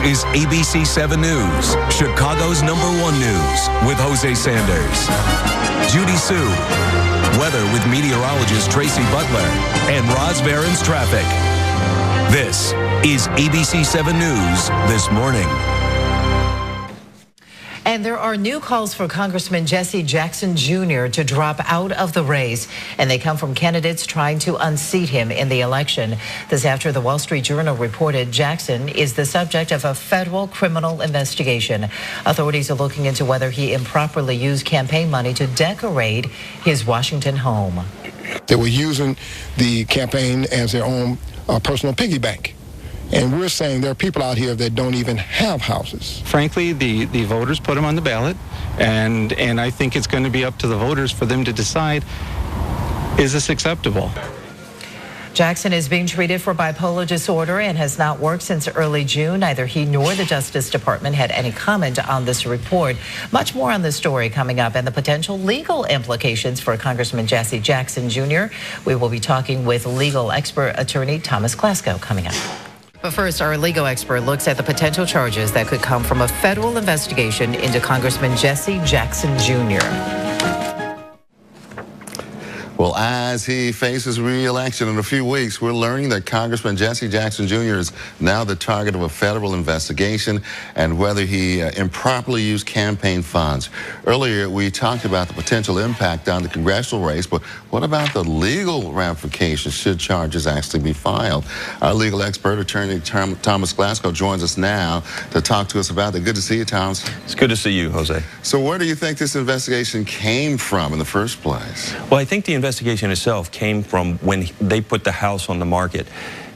is ABC 7 News, Chicago's #1 news, with Jose Sanders, Judy Sue, weather with meteorologist Tracy Butler, and Roz Barron's traffic. This is ABC 7 News this morning. And there are new calls for Congressman Jesse Jackson Jr. to drop out of the race, and they come from candidates trying to unseat him in the election. This after the Wall Street Journal reported Jackson is the subject of a federal criminal investigation. Authorities are looking into whether he improperly used campaign money to decorate his Washington home. They were using the campaign as their own personal piggy bank. And we're saying there are people out here that don't even have houses. Frankly, the voters put him on the ballot, and I think it's going to be up to the voters for them to decide, is this acceptable? Jackson is being treated for bipolar disorder and has not worked since early June. Neither he nor the Justice Department had any comment on this report. Much more on this story coming up, and the potential legal implications for Congressman Jesse Jackson Jr. We will be talking with legal expert attorney Thomas Glasgow coming up. But first, our legal expert looks at the potential charges that could come from a federal investigation into Congressman Jesse Jackson Jr. Well, as he faces re-election in a few weeks, we're learning that Congressman Jesse Jackson Jr. is now the target of a federal investigation and whether he improperly used campaign funds. Earlier, we talked about the potential impact on the congressional race, but what about the legal ramifications should charges actually be filed? Our legal expert, attorney Thomas Glasgow, joins us now to talk to us about that. Good to see you, Thomas. It's good to see you, Jose. So where do you think this investigation came from in the first place? Well, I think the investigation itself came from when they put the house on the market.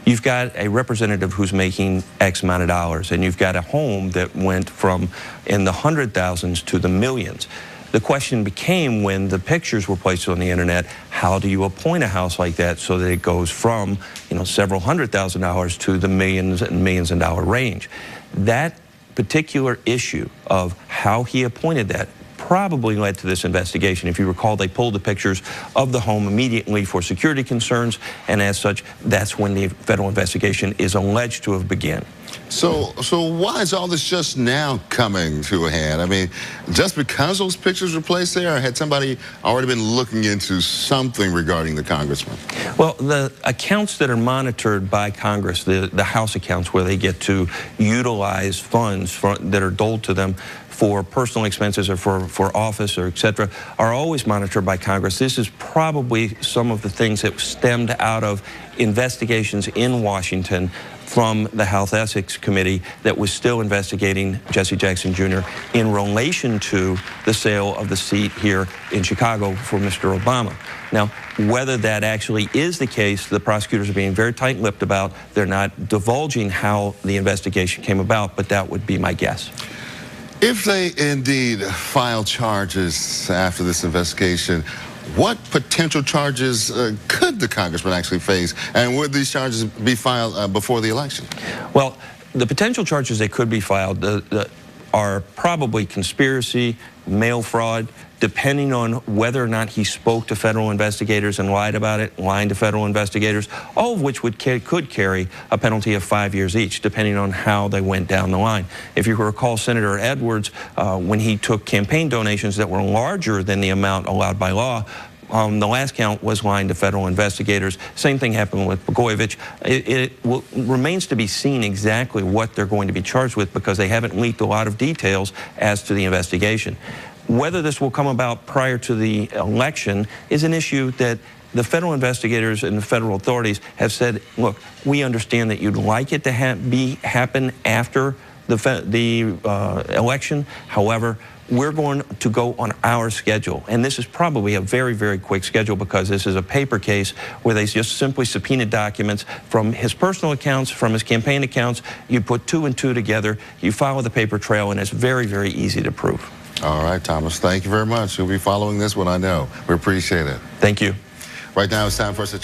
You've got a representative who's making X amount of dollars, and you've got a home that went from in the $100,000s to the millions. The question became, when the pictures were placed on the internet, how do you appoint a house like that so that it goes from, several $100,000 to the millions and millions of dollar range? That particular issue of how he appointed that probably led to this investigation. If you recall, they pulled the pictures of the home immediately for security concerns, and as such, that's when the federal investigation is alleged to have begun. So why is all this just now coming to a head? I mean, just because those pictures were placed there, or had somebody already been looking into something regarding the congressman? Well, the accounts that are monitored by Congress, the House accounts where they get to utilize funds that are doled to them for personal expenses or for office or et cetera, are always monitored by Congress. This is probably some of the things that stemmed out of investigations in Washington from the House Ethics Committee that was still investigating Jesse Jackson Jr. in relation to the sale of the seat here in Chicago for Mr. Obama. Now, whether that actually is the case, the prosecutors are being very tight-lipped about. They're not divulging how the investigation came about, but that would be my guess. If they indeed file charges after this investigation, what potential charges could the congressman actually face, and would these charges be filed before the election? Well, the potential charges that could be filed are probably conspiracy, mail fraud, depending on whether or not he spoke to federal investigators and lied about it, lying to federal investigators, all of which could carry a penalty of 5 years each, depending on how they went down the line. If you recall, Senator Edwards, when he took campaign donations that were larger than the amount allowed by law, the last count was lying to federal investigators. Same thing happened with Blagojevich. It remains to be seen exactly what they're going to be charged with, because they haven't leaked a lot of details as to the investigation. Whether this will come about prior to the election is an issue that the federal investigators and the federal authorities have said, look, we understand that you'd like it to happen after the election. However, we're going to go on our schedule. And this is probably a very, very quick schedule, because this is a paper case where they just simply subpoenaed documents from his personal accounts, from his campaign accounts. You put 2 and 2 together, you follow the paper trail, and it's very, very easy to prove. All right, Thomas, thank you very much. You'll be following this one, I know. We appreciate it. Thank you. Right now, it's time for us to